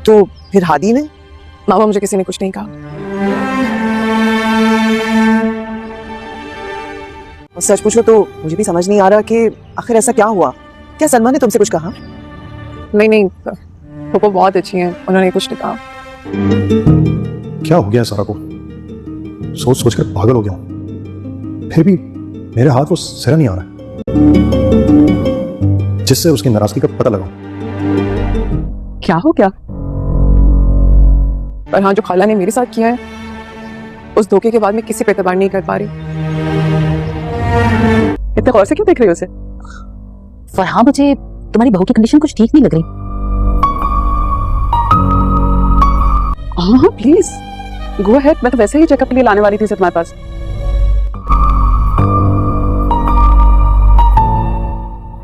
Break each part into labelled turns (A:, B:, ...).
A: तो फिर हादी ने?
B: मामा मुझे किसी ने कुछ नहीं कहा।
A: और सच पूछो तो मुझे भी समझ नहीं आ रहा कि आखिर ऐसा क्या हुआ। क्या सलमा ने तुमसे कुछ कहा?
B: नहीं, वो बहुत अच्छी हैं, उन्होंने कुछ नहीं कहा।
C: क्या हो गया है सारा को? सोच सोच कर पागल हो गया हूं। फिर भी मेरे हाथ वो सिरा नहीं आ रहा जिससे उसकी नाराजगी का पता लगाऊं।
B: क्या हो गया? पर हाँ, जो खाला ने मेरे साथ किया है, उस धोखे के बाद मैं किसी पे एतबार नहीं कर पा रही। इतने गौर से क्यों देख रही हो उसे?
D: फरहान, मुझे तुम्हारी बहू की कंडीशन कुछ ठीक नहीं लग रही।
B: हाँ प्लीज गो अहेड, मैं तो वैसे ही चेकअप के लिए लाने वाली थी सिर्फ तुम्हारे पास।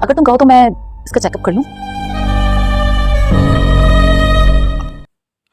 D: अगर तुम कहो तो मैं इसका चेकअप कर लूं।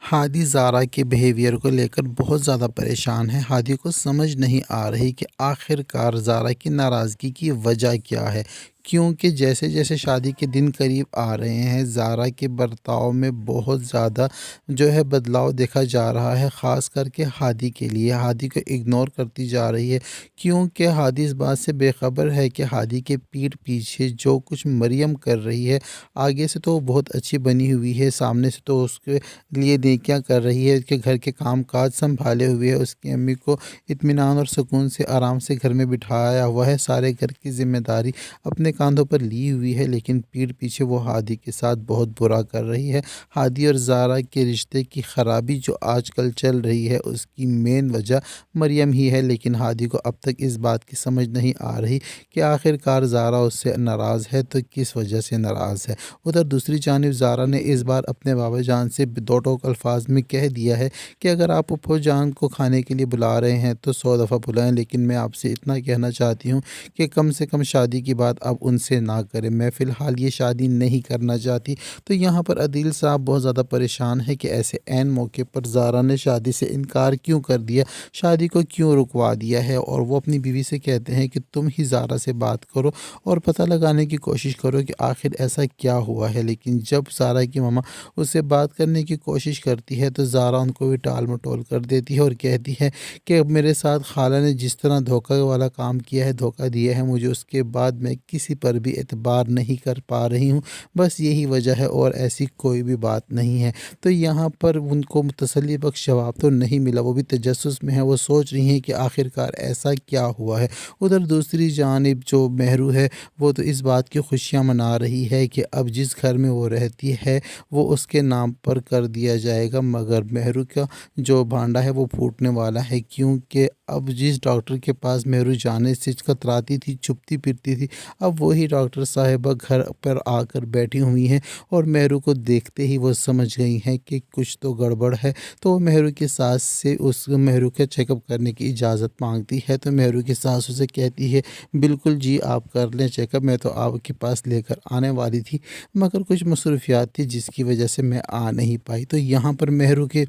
E: हादी ज़ारा के बिहेवियर को लेकर बहुत ज़्यादा परेशान है। हादी को समझ नहीं आ रही कि आखिरकार ज़ारा की नाराज़गी की वजह क्या है, क्योंकि जैसे जैसे शादी के दिन करीब आ रहे हैं ज़ारा के बर्ताव में बहुत ज़्यादा जो है बदलाव देखा जा रहा है, ख़ास करके हादी के लिए। हादी को इग्नोर करती जा रही है, क्योंकि हादी इस बात से बेखबर है कि हादी के पीठ पीछे जो कुछ मरियम कर रही है, आगे से तो बहुत अच्छी बनी हुई है, सामने से तो उसके लिए नेकियां कर रही है, उसके घर के काम काज संभाले हुए है, उसकी अम्मी को इत्मीनान और सुकून से आराम से घर में बिठाया हुआ है, सारे घर की जिम्मेदारी अपने कांधों पर ली हुई है, लेकिन पीठ पीछे वो हादी के साथ बहुत बुरा कर रही है। हादी और ज़ारा के रिश्ते की ख़राबी जो आजकल चल रही है, उसकी मेन वजह मरियम ही है, लेकिन हादी को अब तक इस बात की समझ नहीं आ रही कि आखिरकार ज़ारा उससे नाराज़ है तो किस वजह से नाराज़ है। उधर दूसरी जानिब ज़ारा ने इस बार अपने बाबा जान से दो टोक अल्फाज में कह दिया है कि अगर आप फूफो जान को खाने के लिए बुला रहे हैं तो 100 दफ़ा बुलाएं, लेकिन मैं आपसे इतना कहना चाहती हूँ कि कम से कम शादी की बात आप उनसे ना करें। मैं फ़िलहाल ये शादी नहीं करना चाहती। तो यहाँ पर अदील साहब बहुत ज़्यादा परेशान है कि ऐसे ऐन मौके पर ज़ारा ने शादी से इनकार क्यों कर दिया, शादी को क्यों रुकवा दिया है। और वो अपनी बीवी से कहते हैं कि तुम ही ज़ारा से बात करो और पता लगाने की कोशिश करो कि आखिर ऐसा क्या हुआ है। लेकिन जब ज़ारा की मामा उससे बात करने की कोशिश करती है तो ज़ारा उनको भी टाल मटोल कर देती है और कहती है कि अब मेरे साथ खाला ने जिस तरह धोखा वाला काम किया है, धोखा दिया है मुझे, उसके बाद मैं किसी पर भी एतबार नहीं कर पा रही हूँ, बस यही वजह है और ऐसी कोई भी बात नहीं है। तो यहाँ पर उनको तसल्ली बख्श जवाब तो नहीं मिला, वो भी तजस्सुस में है, वो सोच रही हैं कि आखिरकार ऐसा क्या हुआ है। उधर दूसरी जानिब जो महरू है वो तो इस बात की खुशियाँ मना रही है कि अब जिस घर में वो रहती है वो उसके नाम पर कर दिया जाएगा, मगर महरू का जो भांडा है वो फूटने वाला है, क्योंकि अब जिस डॉक्टर के पास महरू जाने से कतराती थी, छुपती फिरती थी, अब वही डॉक्टर साहिबा घर पर आकर बैठी हुई हैं और महरू को देखते ही वो समझ गई हैं कि कुछ तो गड़बड़ है। तो महरू की सास से उस महरू का चेकअप करने की इजाज़त मांगती है। तो महरू की सास उसे कहती है बिल्कुल जी आप कर लें चेकअप, मैं तो आपके पास लेकर आने वाली थी मगर कुछ मसरूफियात थी जिसकी वजह से मैं आ नहीं पाई। तो यहाँ पर महरू के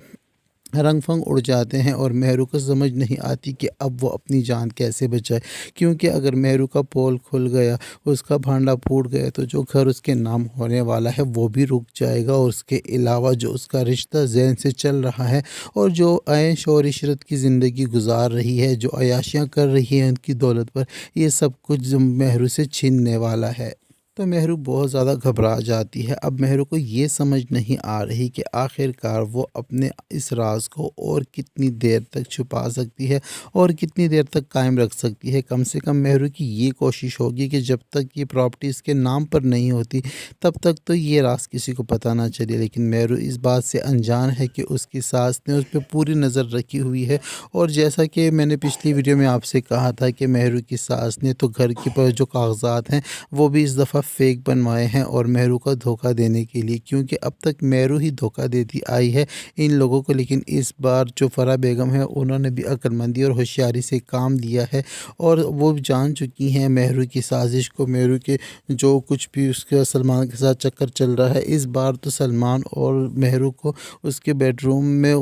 E: रंग फंग उड़ जाते हैं और महरू को समझ नहीं आती कि अब वो अपनी जान कैसे बचाए, क्योंकि अगर महरू का पोल खुल गया, उसका भांडा फूट गया तो जो घर उसके नाम होने वाला है वो भी रुक जाएगा। और उसके अलावा जो उसका रिश्ता ज़हन से चल रहा है और जो ऐश और इशरत की ज़िंदगी गुजार रही है, जो अयाशियाँ कर रही है उनकी दौलत पर, ये सब कुछ महरू से छीनने वाला है। तो महरू बहुत ज़्यादा घबरा जाती है। अब महरू को ये समझ नहीं आ रही कि आखिरकार वो अपने इस राज को और कितनी देर तक छुपा सकती है और कितनी देर तक कायम रख सकती है। कम से कम महरू की ये कोशिश होगी कि जब तक ये प्रॉपर्टी इसके नाम पर नहीं होती तब तक तो ये राज किसी को पता ना चले। लेकिन महरू इस बात से अनजान है कि उसकी सास ने उस पर पूरी नज़र रखी हुई है। और जैसा कि मैंने पिछली वीडियो में आपसे कहा था कि महरू की सास ने तो घर के पर जो कागजात हैं वो भी इस दफ़ा फेक बनवाए हैं और महरू का धोखा देने के लिए, क्योंकि अब तक महरू ही धोखा देती आई है इन लोगों को। लेकिन इस बार जो फरा बेगम है उन्होंने भी अक्लमंदी और होशियारी से काम लिया है और वो जान चुकी हैं महरू की साजिश को, महरू के जो कुछ भी उसके सलमान के साथ चक्कर चल रहा है। इस बार तो सलमान और महरू को उसके बेडरूम में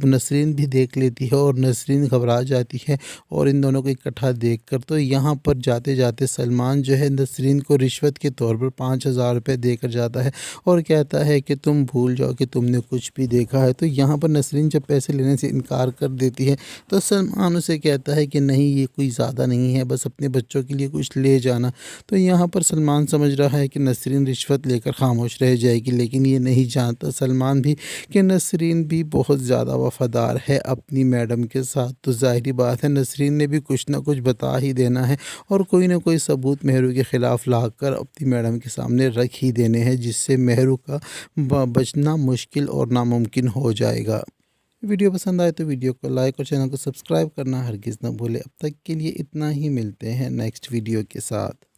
E: नसरीन भी देख लेती है और नसरीन घबरा जाती है और इन दोनों को इकट्ठा देख कर तो यहाँ पर जाते जाते सलमान जो है नसरीन को रिश्वत के طور پر 5,000 روپے دے کر جاتا ہے اور کہتا ہے کہ تم بھول جاؤ کہ تم نے کچھ بھی دیکھا ہے۔ تو یہاں پر نسرین جب پیسے لینے سے انکار کر دیتی ہے تو سلمان اسے کہتا ہے کہ نہیں یہ کوئی زیادہ نہیں ہے، بس اپنے بچوں کے لیے کچھ لے جانا۔ تو یہاں پر سلمان سمجھ رہا ہے کہ نسرین رشوت لے کر خاموش رہ جائے گی، لیکن یہ نہیں جانتا سلمان بھی کہ نسرین بھی بہت زیادہ وفادار ہے اپنی میڈم کے ساتھ۔ تو ظاہری بات ہے نسرین نے بھی کچھ نہ کچھ بتا ہی دینا ہے اور کوئی نہ کوئی ثبوت مہرو کے خلاف لا کر اپنی میڈم کے سامنے رکھ ہی دینے ہیں، جس سے مہرو کا بچنا مشکل اور ناممکن ہو جائے گا۔ ویڈیو پسند آئے تو ویڈیو کو لائک اور چینل کو سبسکرائب کرنا ہرگز نہ بھولے۔ اب تک کے لیے اتنا ہی، ملتے ہیں نیکسٹ ویڈیو کے ساتھ۔